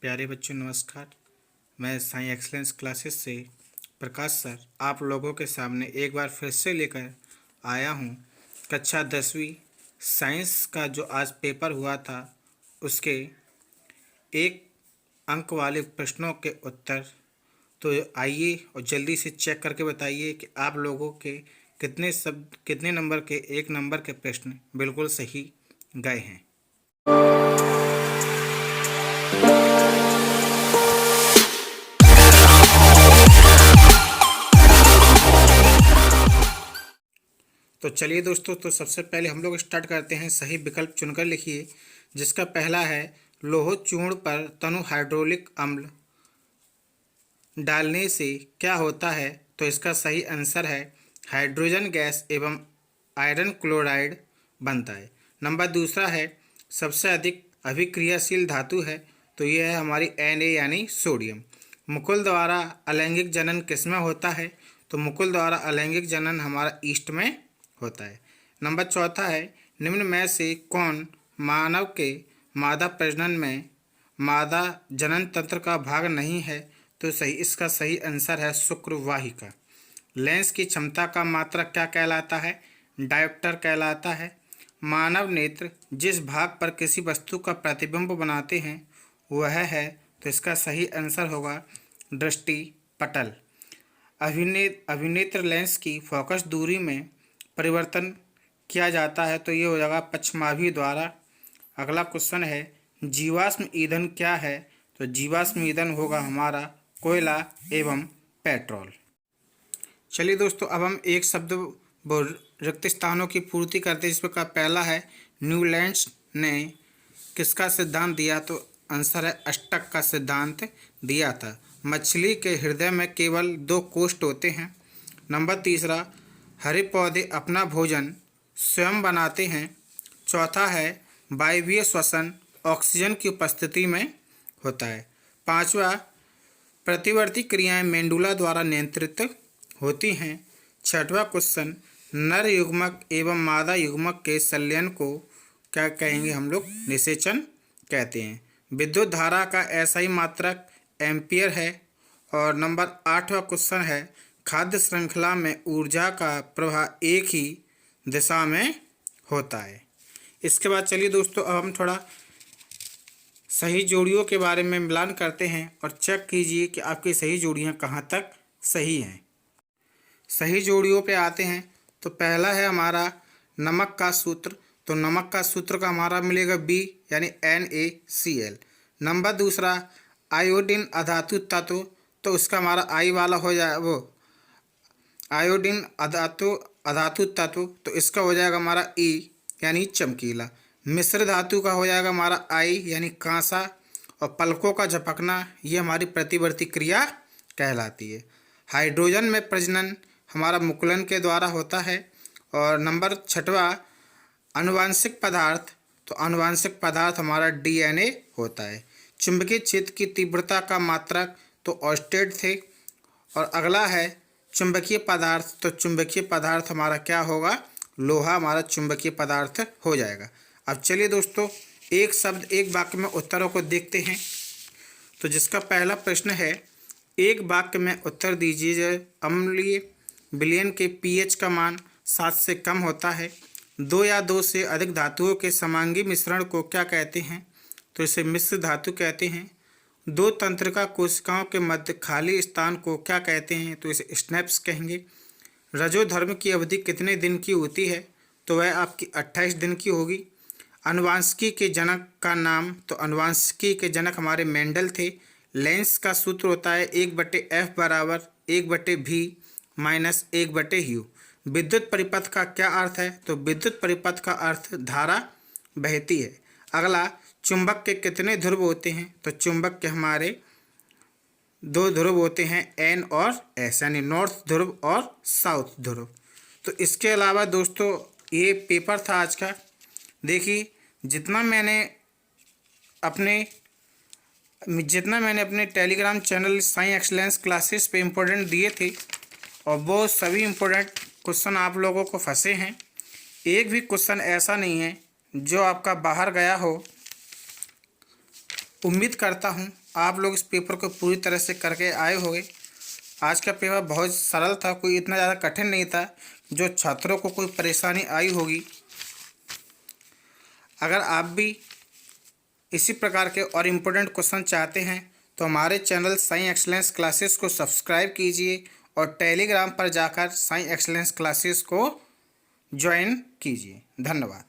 प्यारे बच्चों नमस्कार। मैं साई एक्सलेंस क्लासेस से प्रकाश सर आप लोगों के सामने एक बार फिर से लेकर आया हूँ। कक्षा 10वीं साइंस का जो आज पेपर हुआ था उसके एक अंक वाले प्रश्नों के उत्तर। तो आइए और जल्दी से चेक करके बताइए कि आप लोगों के कितने नंबर के एक नंबर के प्रश्न बिल्कुल सही गए हैं। तो चलिए दोस्तों, तो सबसे पहले हम लोग स्टार्ट करते हैं। सही विकल्प चुनकर लिखिए, जिसका पहला है लोह चूर्ण पर तनु हाइड्रोलिक अम्ल डालने से क्या होता है। तो इसका सही आंसर है हाइड्रोजन गैस एवं आयरन क्लोराइड बनता है। नंबर दूसरा है सबसे अधिक अभिक्रियाशील धातु है, तो यह है हमारी Na यानी सोडियम। मुकुल द्वारा अलैंगिक जनन किसमें होता है। तो मुकुल द्वारा अलैंगिक जनन हमारा ईस्ट में होता है। नंबर चौथा है निम्न में से कौन मानव के मादा प्रजनन में मादा जनन तंत्र का भाग नहीं है। तो इसका सही आंसर है शुक्रवाहिका। लेंस की क्षमता का मात्रक क्या कहलाता है। डायोप्टर कहलाता है। मानव नेत्र जिस भाग पर किसी वस्तु का प्रतिबिंब बनाते हैं वह है, तो इसका सही आंसर होगा दृष्टि पटल। अभिनेत्र लेंस की फोकस दूरी में परिवर्तन किया जाता है, तो ये हो जाएगा पश्चिमाभि द्वारा। अगला क्वेश्चन है जीवाश्म ईंधन क्या है। तो जीवाश्म ईंधन होगा हमारा कोयला एवं पेट्रोल। चलिए दोस्तों, अब हम एक शब्द रिक्त स्थानों की पूर्ति करते हैं। इसका पहला है न्यूलैंड्स ने किसका सिद्धांत दिया। तो आंसर है अष्टक का सिद्धांत दिया था। मछली के हृदय में केवल 2 कोष्ठ होते हैं। नंबर तीसरा हरे पौधे अपना भोजन स्वयं बनाते हैं। चौथा है वायवीय श्वसन ऑक्सीजन की उपस्थिति में होता है। पांचवा प्रतिवर्ती क्रियाएं मेंडुला द्वारा नियंत्रित होती हैं। छठवां क्वेश्चन नर युग्मक एवं मादा युग्मक के संलयन को क्या कहेंगे हम लोग, निषेचन कहते हैं। विद्युत धारा का ऐसा ही मात्रक एम्पियर है। और नंबर 8वां क्वेश्चन है खाद्य श्रृंखला में ऊर्जा का प्रवाह एक ही दिशा में होता है। इसके बाद चलिए दोस्तों, अब हम थोड़ा सही जोड़ियों के बारे में मिलान करते हैं और चेक कीजिए कि आपकी सही जोड़ियां कहाँ तक सही हैं। सही जोड़ियों पे आते हैं, तो पहला है हमारा नमक का सूत्र। तो नमक का सूत्र का हमारा मिलेगा B यानी NaCl। नंबर दूसरा आयोडीन अधातु तत्व, तो उसका हमारा I वाला हो जाए वो आयोडीन अधातु तत्व, तो इसका हो जाएगा हमारा E यानी चमकीला। मिश्र धातु का हो जाएगा हमारा I यानी कांसा। और पलकों का झपकना, ये हमारी प्रतिवर्ती क्रिया कहलाती है। हाइड्रोजन में प्रजनन हमारा मुकुलन के द्वारा होता है। और नंबर 6वां आनुवांशिक पदार्थ, तो आनुवांशिक पदार्थ हमारा DNA होता है। चुंबकीय क्षेत्र की तीव्रता का मात्रक तो ऑर्स्टेड थे। और अगला है चुंबकीय पदार्थ, तो चुंबकीय पदार्थ हमारा क्या होगा, लोहा हमारा चुंबकीय पदार्थ हो जाएगा। अब चलिए दोस्तों, एक शब्द एक वाक्य में उत्तरों को देखते हैं। तो जिसका पहला प्रश्न है एक वाक्य में उत्तर दीजिए। अम्लीय विलयन के pH का मान 7 से कम होता है। 2 या 2 से अधिक धातुओं के समांगी मिश्रण को क्या कहते हैं। तो इसे मिश्र धातु कहते हैं। 2 तंत्रिका कोशिकाओं के मध्य खाली स्थान को क्या कहते हैं। तो इसे स्नैप्स कहेंगे। रजोधर्म की अवधि कितने दिन की होती है। तो वह आपकी 28 दिन की होगी। अनुवांशिकी के जनक का नाम, तो अनुवांशिकी के जनक हमारे मेंडल थे। लेंस का सूत्र होता है 1/F बराबर 1/V माइनस 1/U। विद्युत परिपथ का क्या अर्थ है। तो विद्युत परिपथ का अर्थ धारा बहती है। अगला चुंबक के कितने ध्रुव होते हैं। तो चुंबक के हमारे 2 ध्रुव होते हैं N और S यानी नॉर्थ ध्रुव और साउथ ध्रुव। तो इसके अलावा दोस्तों ये पेपर था आज का। देखिए जितना मैंने अपने Telegram channel Sai excellence classes पे इम्पोर्टेंट दिए थे और वो सभी इम्पोर्टेंट क्वेश्चन आप लोगों को फंसे हैं। एक भी क्वेश्चन ऐसा नहीं है जो आपका बाहर गया हो। उम्मीद करता हूँ आप लोग इस पेपर को पूरी तरह से करके आए होंगे। आज का पेपर बहुत सरल था, कोई इतना ज़्यादा कठिन नहीं था जो छात्रों को कोई परेशानी आई होगी। अगर आप भी इसी प्रकार के और इम्पोर्टेंट क्वेश्चन चाहते हैं तो हमारे चैनल साइंस एक्सीलेंस क्लासेस को सब्सक्राइब कीजिए और टेलीग्राम पर जाकर साइंस एक्सीलेंस क्लासेस को ज्वाइन कीजिए। धन्यवाद।